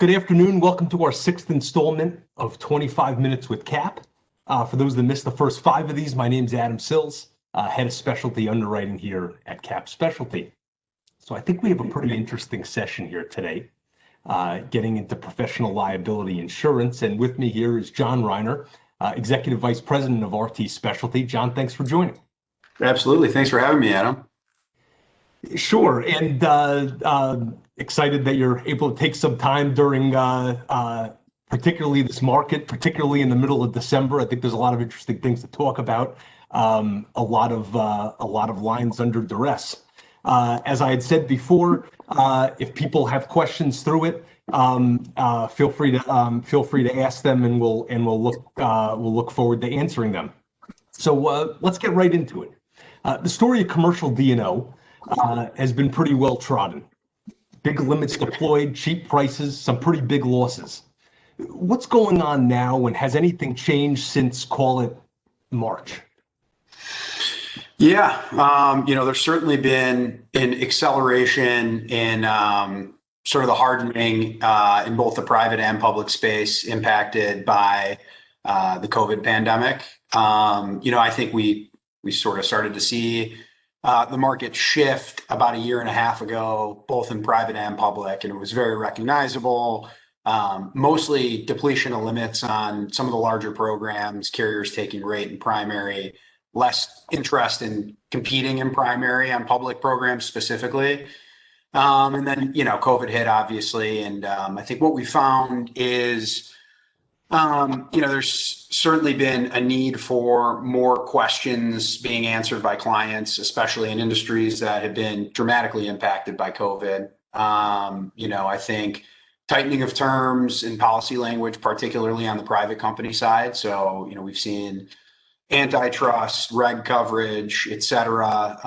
Good afternoon. Welcome to our sixth installment of 25 Minutes with Cap. For those that missed the first 5 of these, my name's Adam Sills, head of specialty underwriting here at CapSpecialty. So I think we have a pretty interesting session here today, getting into professional liability insurance. And with me here is John Reiner, Executive Vice President of RT Specialty. John, thanks for joining. Absolutely. Thanks for having me, Adam. Sure. And excited that you're able to take some time during particularly this market, particularly in the middle of December. I think there's a lot of interesting things to talk about. A lot of lines under duress. As I had said before, if people have questions through it, feel free to ask them, and we'll look forward to answering them. So let's get right into it. The story of commercial D&O has been pretty well trodden. Big limits deployed, cheap prices, some pretty big losses. What's going on now, and has anything changed since, call it, March? Yeah, there's certainly been an acceleration in sort of the hardening in both the private and public space impacted by the COVID pandemic. I think we sort of started to see the market shift about a year and a half ago, both in private and public, and it was very recognizable. Mostly depletion of limits on some of the larger programs, carriers taking rate in primary, less interest in competing in primary on public programs specifically. And then, COVID hit, obviously. And I think what we found is, there's certainly been a need for more questions being answered by clients, especially in industries that have been dramatically impacted by COVID. I think tightening of terms and policy language, particularly on the private company side. So, we've seen antitrust, reg coverage, et cetera,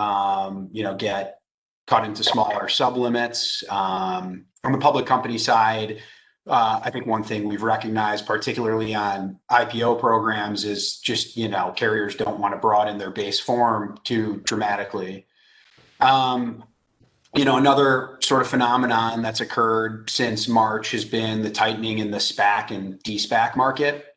get cut into smaller sublimits. From the public company side, I think one thing we've recognized, particularly on IPO programs, is just, carriers don't want to broaden their base form too dramatically. Another sort of phenomenon that's occurred since March has been the tightening in the SPAC and de-SPAC market.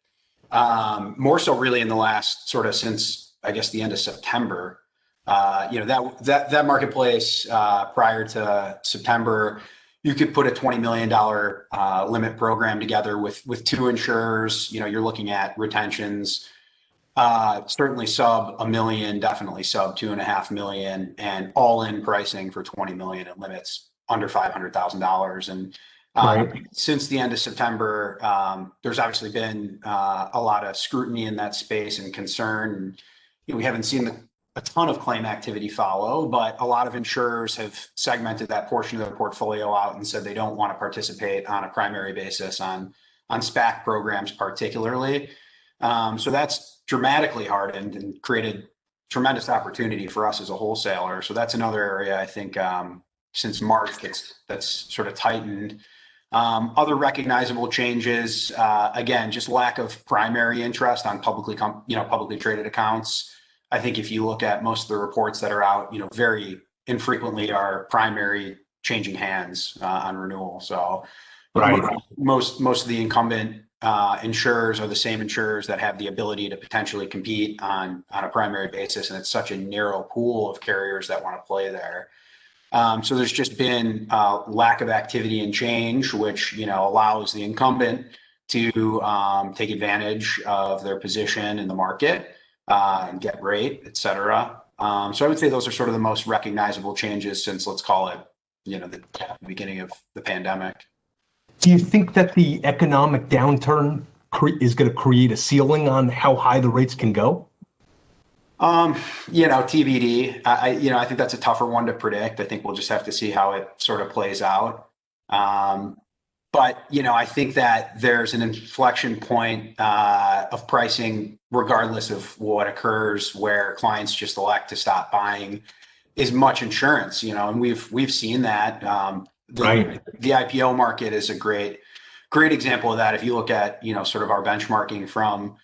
More so really in the last sort of since, I guess, the end of September. That marketplace prior to September, you could put a $20 million limit program together with 2 insurers. You're looking at retentions, certainly sub $1 million, definitely sub $2.5 million, and all-in pricing for $20 million in limits under $500,000. And right. Since the end of September, there's obviously been a lot of scrutiny in that space and concern. And, we haven't seen a ton of claim activity follow, but a lot of insurers have segmented that portion of their portfolio out and said they don't want to participate on a primary basis on SPAC programs particularly. So that's dramatically hardened and created tremendous opportunity for us as a wholesaler. So that's another area I think since March that's sort of tightened. Other recognizable changes, again, just lack of primary interest on publicly traded accounts. I think if you look at most of the reports that are out, very infrequently are primary changing hands on renewal. So right. most of the incumbent insurers are the same insurers that have the ability to potentially compete on a primary basis. And it's such a narrow pool of carriers that want to play there. So there's just been lack of activity and change, which, allows the incumbent to take advantage of their position in the market. And get rate, et cetera. So I would say those are sort of the most recognizable changes since, let's call it, the beginning of the pandemic. Do you think that the economic downturn is going to create a ceiling on how high the rates can go? TBD. I think that's a tougher one to predict. I think we'll just have to see how it sort of plays out. But, I think that there's an inflection point of pricing, regardless of what occurs, where clients just elect to stop buying as much insurance, and we've seen that. Right. The IPO market is a great example of that. If you look at, sort of our benchmarking from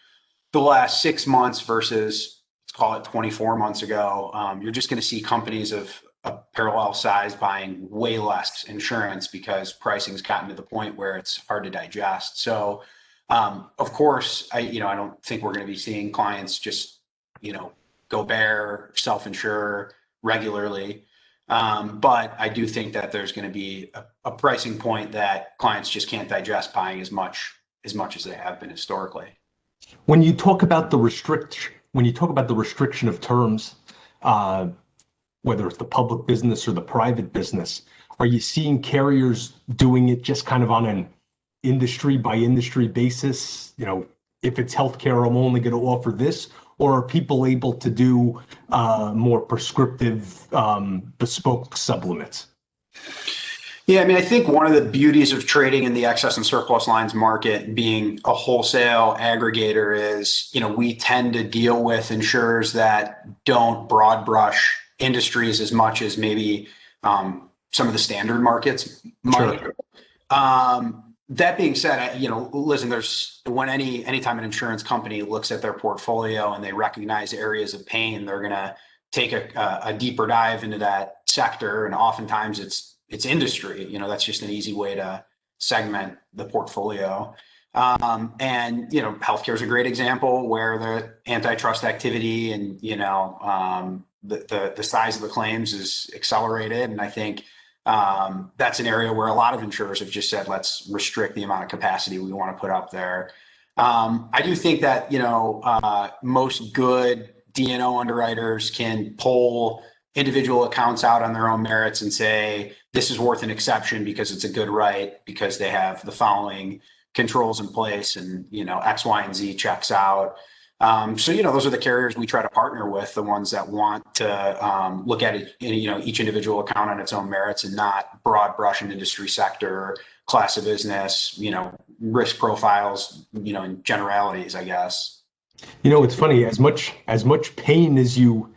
the last 6 months versus, let's call it 24 months ago, you're just going to see companies of a parallel size buying way less insurance because pricing's gotten to the point where it's hard to digest. So, of course, I don't think we're going to be seeing clients just, go bare, self-insure regularly. But I do think that there's going to be a pricing point that clients just can't digest buying as much as they have been historically. When you talk about the restriction of terms, whether it's the public business or the private business, are you seeing carriers doing it just kind of on an industry by industry basis? If it's healthcare, I'm only going to offer this, or are people able to do more prescriptive, bespoke supplements? Yeah, I mean, I think one of the beauties of trading in the excess and surplus lines market, being a wholesale aggregator, is, we tend to deal with insurers that don't broad brush industries as much as maybe some of the standard markets might. Sure. That being said, listen, anytime an insurance company looks at their portfolio and they recognize areas of pain, they're going to take a deeper dive into that sector. And oftentimes it's industry, that's just an easy way to segment the portfolio. And healthcare is a great example where the antitrust activity and, the size of the claims is accelerated. And I think that's an area where a lot of insurers have just said, let's restrict the amount of capacity we want to put up there. I do think that, most good D&O underwriters can pull individual accounts out on their own merits and say, this is worth an exception because it's a good right, because they have the following controls in place and, X, Y, and Z checks out. So, those are the carriers we try to partner with, the ones that want to look at it, each individual account on its own merits and not broad brush an industry sector, class of business, risk profiles, in generalities, I guess. It's funny, as much pain as you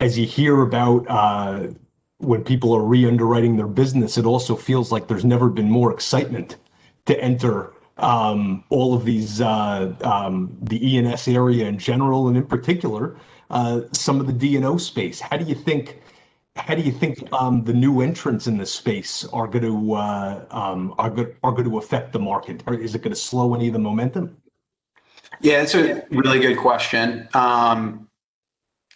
hear about when people are re-underwriting their business, it also feels like there's never been more excitement to enter all of these, the E&S area in general, and in particular, some of the D&O space. How do you think the new entrants in this space are going to affect the market? Or is it going to slow any of the momentum? Yeah, it's a really good question.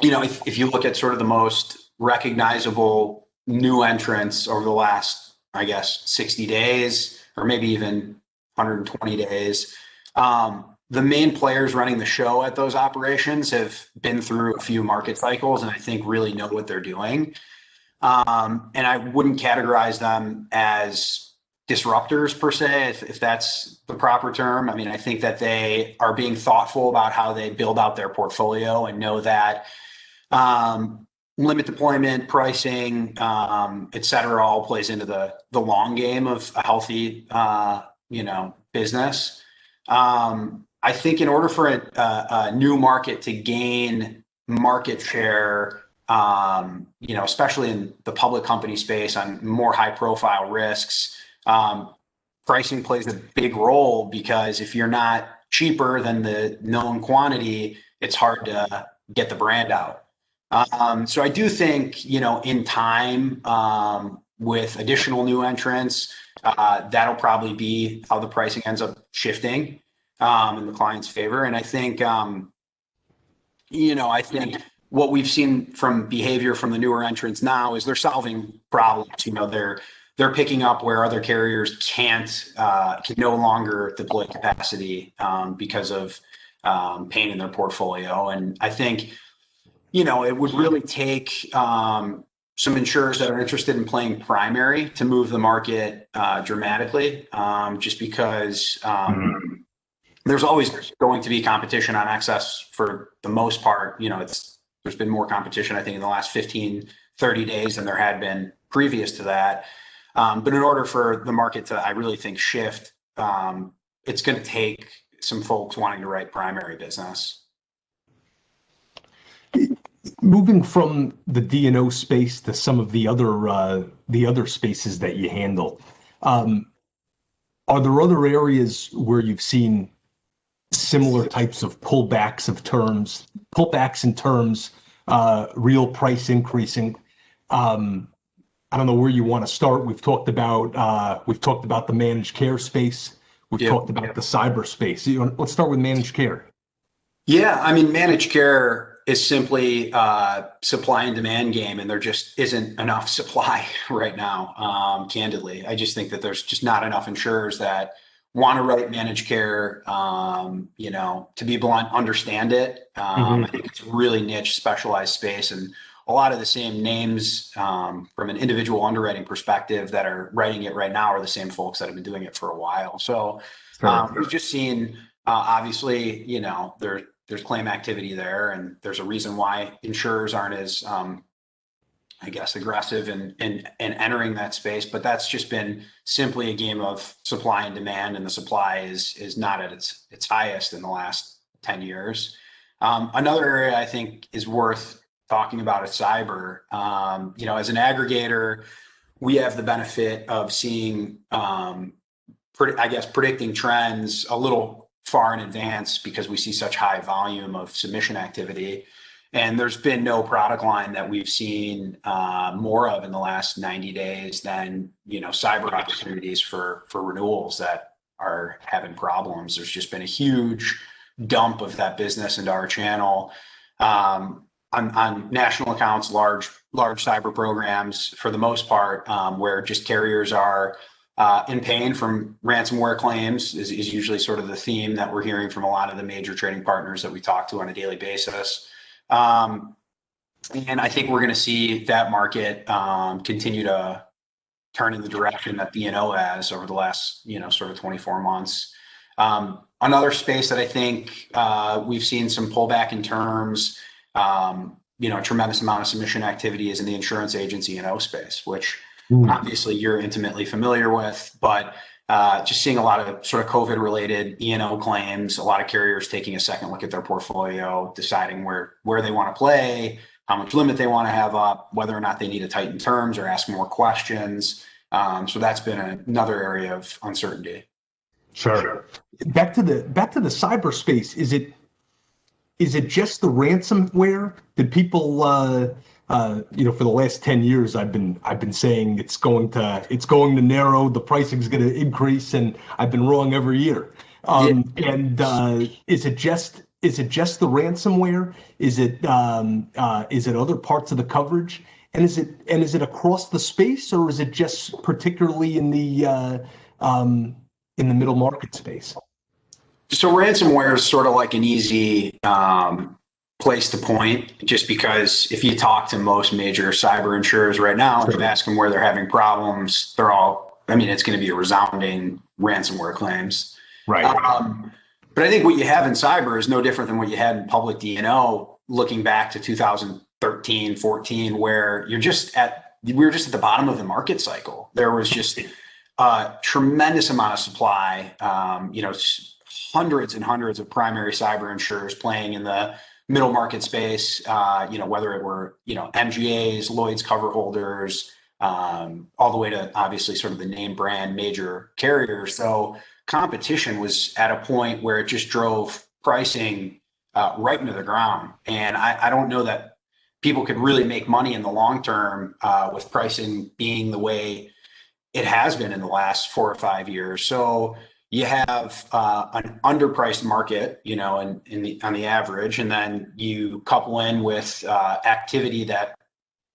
If you look at sort of the most recognizable new entrants over the last, I guess, 60 days, or maybe even 120 days, the main players running the show at those operations have been through a few market cycles and I think really know what they're doing. And I wouldn't categorize them as disruptors per se, if that's the proper term. I mean, I think that they are being thoughtful about how they build out their portfolio and know that limit deployment, pricing, et cetera, all plays into the long game of a healthy, business. I think in order for a new market to gain market share, especially in the public company space on more high profile risks, pricing plays a big role, because if you're not cheaper than the known quantity, it's hard to get the brand out. So I do think, in time, with additional new entrants, that'll probably be how the pricing ends up shifting in the client's favor. And I think, I think what we've seen from behavior from the newer entrants now is they're solving problems. They're picking up where other carriers can no longer deploy capacity because of pain in their portfolio. And I think, it would really take some insurers that are interested in playing primary to move the market dramatically, just because there's always going to be competition on excess for the most part. There's been more competition, I think, in the last 15, 30 days than there had been previous to that. But in order for the market to, I really think, shift, it's going to take some folks wanting to write primary business. Moving from the D&O space to some of the other spaces that you handle, are there other areas where you've seen similar types of pullbacks in terms, real price increasing, I don't know where you want to start. We've talked about the managed care space. We've Yeah. talked about the cyber space. Let's start with managed care. Yeah, I mean, managed care is simply supply and demand game, and there just isn't enough supply right now. Candidly, I just think that there's just not enough insurers that want to write managed care. To be blunt, understand it. I think it's a really niche, specialized space, and a lot of the same names from an individual underwriting perspective that are writing it right now are the same folks that have been doing it for a while. So we've just seen, obviously, there's claim activity there, and there's a reason why insurers aren't as, aggressive in entering that space. But that's just been simply a game of supply and demand, and the supply is not at its highest in the last 10 years. Another area I think is worth talking about is cyber. As an aggregator, we have the benefit of seeing, predicting trends a little far in advance because we see such high volume of submission activity. And there's been no product line that we've seen more of in the last 90 days than, cyber opportunities for renewals that are having problems. There's just been a huge dump of that business into our channel. On national accounts, large cyber programs, for the most part, where just carriers are in pain from ransomware claims is usually sort of the theme that we're hearing from a lot of the major trading partners that we talk to on a daily basis. And I think we're going to see that market continue to turn in the direction that D&O has over the last, sort of 24 months. Another space that I think we've seen some pullback in terms, a tremendous amount of submission activity is in the insurance agency E&O space, which obviously you're intimately familiar with, but just seeing a lot of sort of COVID related E&O claims, a lot of carriers taking a second look at their portfolio, deciding where they want to play, how much limit they want to have up, whether or not they need to tighten terms or ask more questions. So that's been another area of uncertainty. Sure. Back to the cyberspace. Is it just the ransomware? Did people, for the last 10 years, I've been saying it's going to narrow, the pricing is going to increase, and I've been wrong every year. Is it just the ransomware? Is it other parts of the coverage? And is it across the space, or is it just particularly in the middle market space? So ransomware is sort of like an easy place to point, just because if you talk to most major cyber insurers right now and ask them where they're having problems, it's going to be a resounding ransomware claims. Right. But I think what you have in cyber is no different than what you had in public D&O, looking back to 2013, 14, where we were just at the bottom of the market cycle. There was just a tremendous amount of supply, hundreds and hundreds of primary cyber insurers playing in the middle market space, whether it were, MGAs, Lloyd's cover holders, all the way to obviously sort of the name brand major carriers. So competition was at a point where it just drove pricing right into the ground. And I don't know that people could really make money in the long term with pricing being the way it has been in the last 4 or 5 years. So you have an underpriced market, on the average, and then you couple in with activity that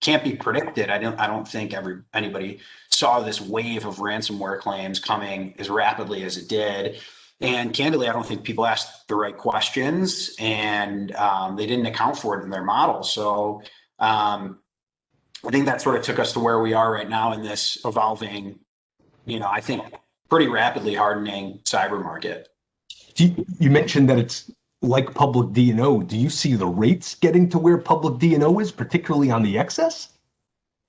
can't be predicted. I don't think anybody saw this wave of ransomware claims coming as rapidly as it did. And candidly, I don't think people asked the right questions, and they didn't account for it in their model. So I think that sort of took us to where we are right now in this evolving, I think pretty rapidly hardening cyber market. You mentioned that it's like public D&O. Do you see the rates getting to where public D&O is, particularly on the excess?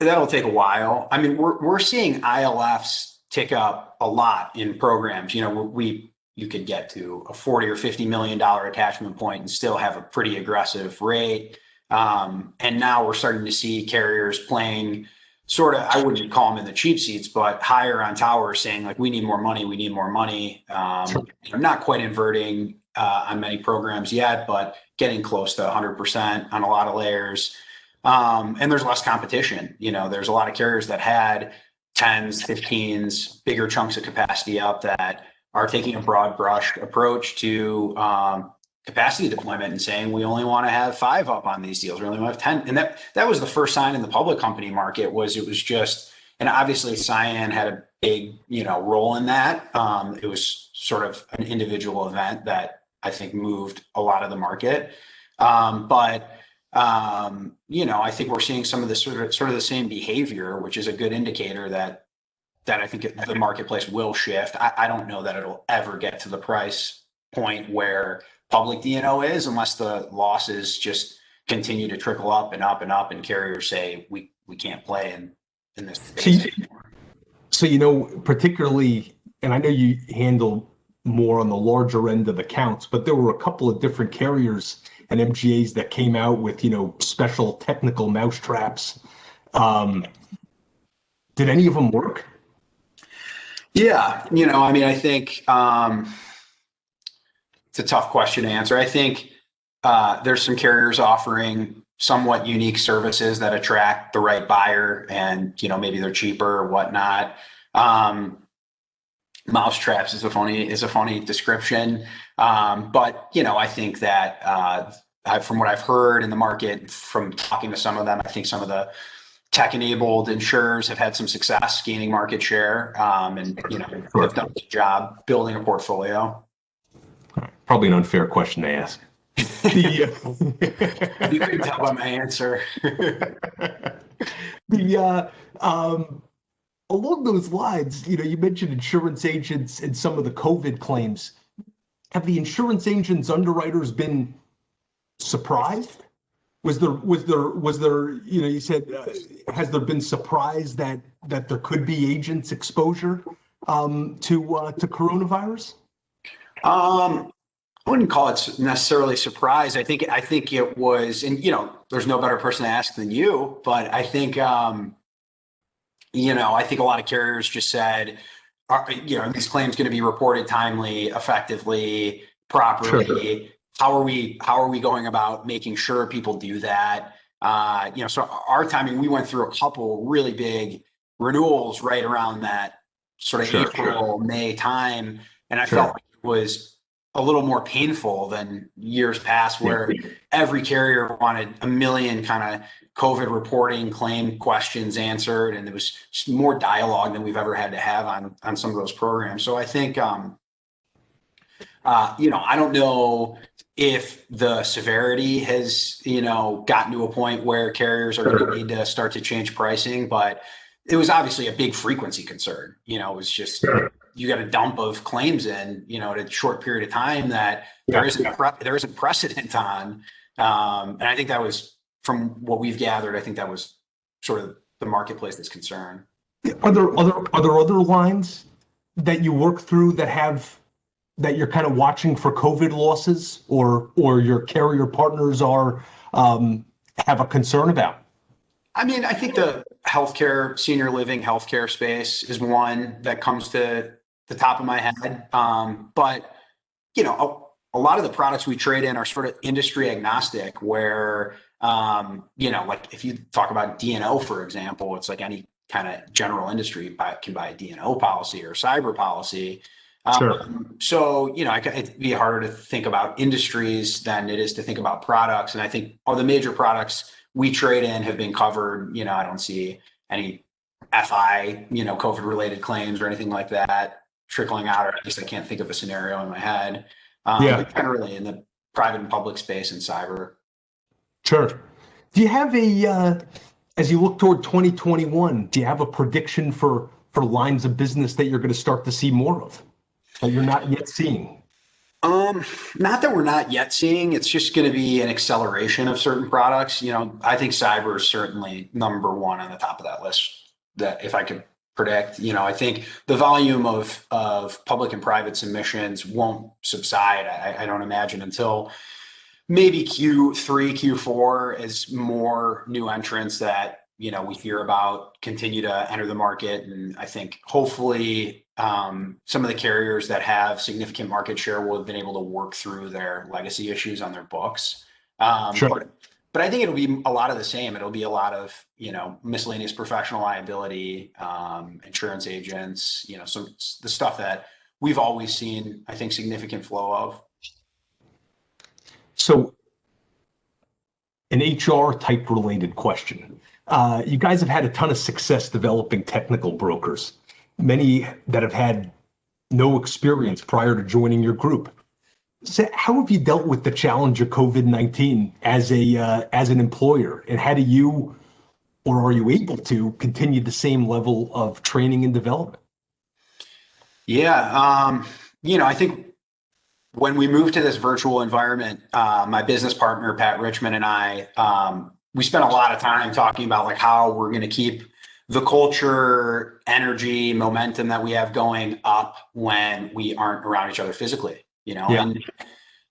That'll take a while. I mean, we're seeing ILFs tick up a lot in programs. You could get to a $40 or $50 million attachment point and still have a pretty aggressive rate. And now we're starting to see carriers playing sort of, I wouldn't call them in the cheap seats, but higher on towers, saying like, we need more money. Not quite inverting on many programs yet, but getting close to 100% on a lot of layers. And there's less competition. There's a lot of carriers that had 10s, 15s, bigger chunks of capacity up that are taking a broad brush approach to capacity deployment and saying we only want to have 5 up on these deals, we only want to have 10. And that was the first sign in the public company market it was just, and obviously Cyan had a big role in that. It was sort of an individual event that I think moved a lot of the market. But I think we're seeing some of the sort of the same behavior, which is a good indicator that I think the marketplace will shift. I don't know that it'll ever get to the price point where public D&O is, unless the losses just continue to trickle up and up and up, and carriers say we can't play in this space anymore. So particularly, and I know you handle more on the larger end of accounts, but there were a couple of different carriers and MGAs that came out with special technical mousetraps. Did any of them work? Yeah, I think it's a tough question to answer. I think there's some carriers offering somewhat unique services that attract the right buyer, and maybe they're cheaper or whatnot. Mousetraps is a funny description, but I think that from what I've heard in the market, from talking to some of them, I think some of the tech-enabled insurers have had some success gaining market share, and have done a good job building a portfolio. Probably an unfair question to ask. You couldn't tell by my answer. Along those lines, you mentioned insurance agents and some of the COVID claims. Have the insurance agents underwriters been surprised? Was there, you said, has there been surprise that there could be agents exposure to coronavirus? I wouldn't call it necessarily surprise. I think it was, and there's no better person to ask than you, but I think I think a lot of carriers just said, these claims going to be reported timely, effectively, properly. Sure. How are we going about making sure people do that? So our timing, we went through a couple really big renewals right around that sort of April, May time, and I felt like it was a little more painful than years past, where every carrier wanted a million kind of COVID reporting claim questions answered, and there was just more dialogue than we've ever had to have on some of those programs. So I think, I don't know if the severity has, gotten to a point where carriers are going to need to start to change pricing, but it was obviously a big frequency concern. It was just, you got a dump of claims in, at a short period of time that there isn't precedent on. And I think that was, from what we've gathered, I think that was sort of the marketplace that's concerned. Are there other lines that you work through that you're kind of watching for COVID losses, or your carrier partners have a concern about? I think the healthcare, senior living healthcare space is one that comes to the top of my head. But a lot of the products we trade in are sort of industry agnostic, where like if you talk about D&O, for example, it's like any kind of general industry can buy a D&O policy or cyber policy. So, it'd be harder to think about industries than it is to think about products. And I think all the major products we trade in have been covered. I don't see any FI, COVID related claims or anything like that trickling out, or at least I can't think of a scenario in my head. But generally in the private and public space and cyber. Sure. Do you have as you look toward 2021, do you have a prediction for lines of business that you're going to start to see more of, that you're not yet seeing? Not that we're not yet seeing. It's just going to be an acceleration of certain products. I think cyber is certainly number one on the top of that list. That if I could predict, I think the volume of public and private submissions won't subside. I don't imagine until maybe Q3, Q4, as more new entrants that we hear about continue to enter the market. And I think hopefully some of the carriers that have significant market share will have been able to work through their legacy issues on their books. But but I think it'll be a lot of the same. It'll be a lot of, miscellaneous professional liability, insurance agents, some the stuff that we've always seen, I think, significant flow of. So an HR type related question. You guys have had a ton of success developing technical brokers, many that have had no experience prior to joining your group. So how have you dealt with the challenge of COVID-19 as an employer, and how do you, or are you able to, continue the same level of training and development? Yeah, I think when we moved to this virtual environment, my business partner, Pat Richmond, and I, we spent a lot of time talking about like how we're going to keep the culture, energy, momentum that we have going up when we aren't around each other physically, and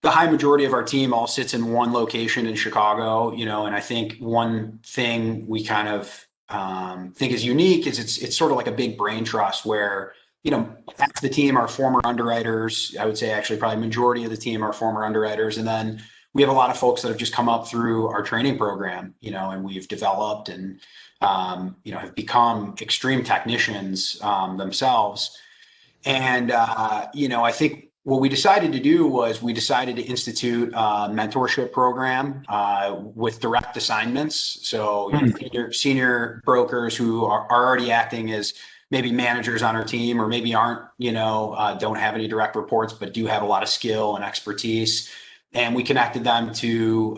the high majority of our team all sits in one location in Chicago, and I think one thing we kind of think is unique is it's sort of like a big brain trust where, half the team are former underwriters. I would say actually probably majority of the team are former underwriters. And then we have a lot of folks that have just come up through our training program, and we've developed and, have become extreme technicians themselves. And, I think what we decided to do was we decided to institute a mentorship program with direct assignments. So senior brokers who are already acting as maybe managers on our team, or maybe aren't, don't have any direct reports, but do have a lot of skill and expertise. And we connected them to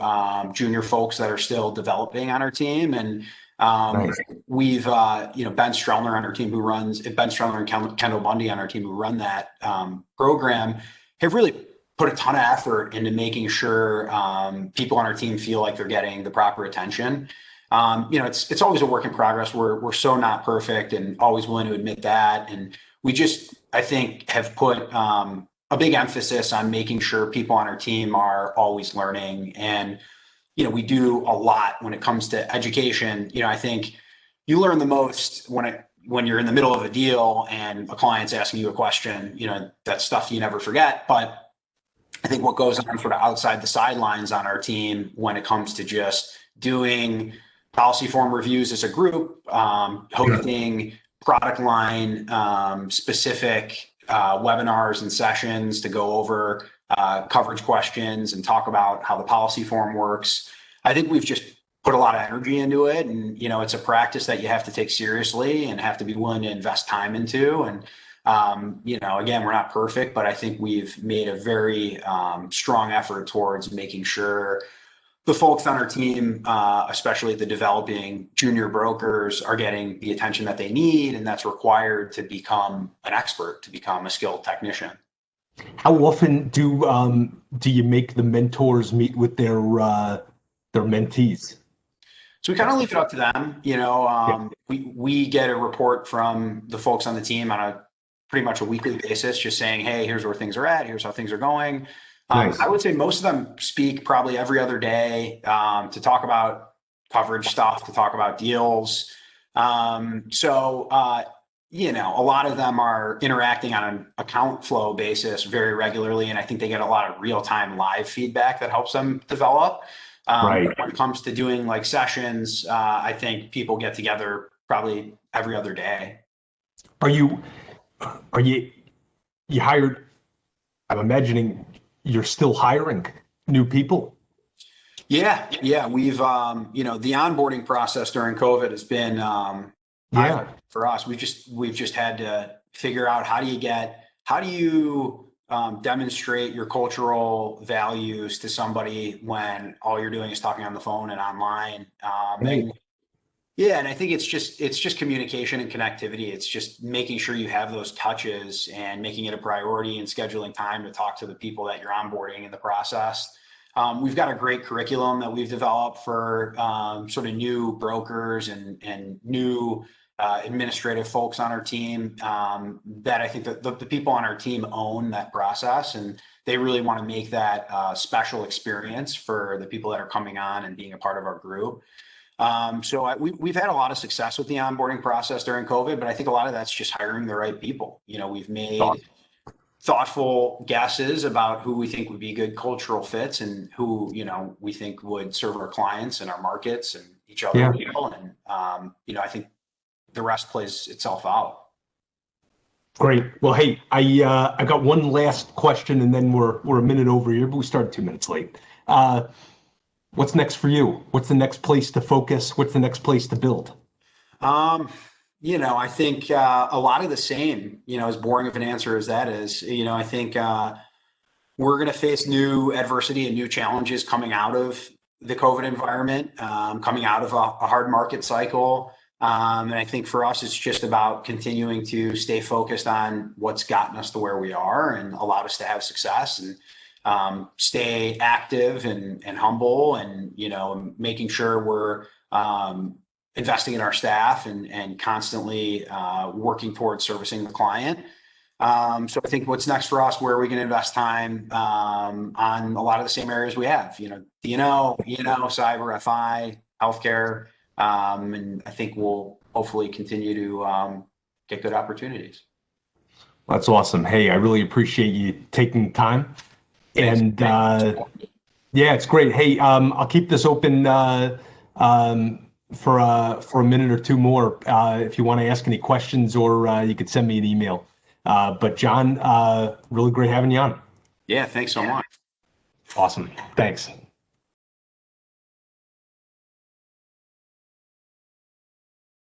junior folks that are still developing on our team. And nice. We've, Ben Strelner on our team who runs, Ben Strelner and Kendall Bundy on our team who run that program have really put a ton of effort into making sure people on our team feel like they're getting the proper attention. It's always a work in progress. We're so not perfect and always willing to admit that. And we just, I think, have put a big emphasis on making sure people on our team are always learning. And, we do a lot when it comes to education. I think you learn the most when you're in the middle of a deal and a client's asking you a question, that stuff you never forget. But I think what goes on sort of outside the sidelines on our team when it comes to just doing policy form reviews as a group, hosting product line specific webinars and sessions to go over coverage questions and talk about how the policy form works. I think we've just put a lot of energy into it, and it's a practice that you have to take seriously and have to be willing to invest time into. And again, we're not perfect, but I think we've made a very strong effort towards making sure the folks on our team, especially the developing junior brokers, are getting the attention that they need and that's required to become an expert, to become a skilled technician. How often do you make the mentors meet with their mentees? So we kind of leave it up to them. We get a report from the folks on the team on a pretty much a weekly basis, just saying, hey, here's where things are at, here's how things are going. Nice. I would say most of them speak probably every other day to talk about coverage stuff, to talk about deals. A lot of them are interacting on an account flow basis very regularly. And I think they get a lot of real-time live feedback that helps them develop. Right. When it comes to doing like sessions, I think people get together probably every other day. Are you hired? I'm imagining you're still hiring new people. Yeah. We've, the onboarding process during COVID has been, for us, we've just had to figure out how do you demonstrate your cultural values to somebody when all you're doing is talking on the phone and online. And I think it's just communication and connectivity. It's just making sure you have those touches and making it a priority and scheduling time to talk to the people that you're onboarding in the process. We've got a great curriculum that we've developed for sort of new brokers and new administrative folks on our team that I think that the people on our team own that process, and they really want to make that special experience for the people that are coming on and being a part of our group. We've had a lot of success with the onboarding process during COVID, but I think a lot of that's just hiring the right people. We've made thoughtful guesses about who we think would be good cultural fits and who, we think would serve our clients and our markets and each other well. And, I think the rest plays itself out. Great. Well, hey, I got one last question, and then we're a minute over here, but we started 2 minutes late. What's next for you? What's the next place to focus? What's the next place to build? I think a lot of the same, as boring of an answer as that is, I think we're going to face new adversity and new challenges coming out of the COVID environment, coming out of a hard market cycle. And I think for us, it's just about continuing to stay focused on what's gotten us to where we are and allowed us to have success, and stay active and humble, and, making sure we're investing in our staff and constantly working towards servicing the client. So I think what's next for us, where are we going to invest time on a lot of the same areas we have, D&O, cyber, FI, healthcare. And I think we'll hopefully continue to get good opportunities. That's awesome. Hey, I really appreciate you taking time. Thanks. And yeah, it's great. Hey, I'll keep this open for a minute or two more if you want to ask any questions, or you could send me an email. But John, really great having you on. Yeah, thanks so much. Awesome. Thanks.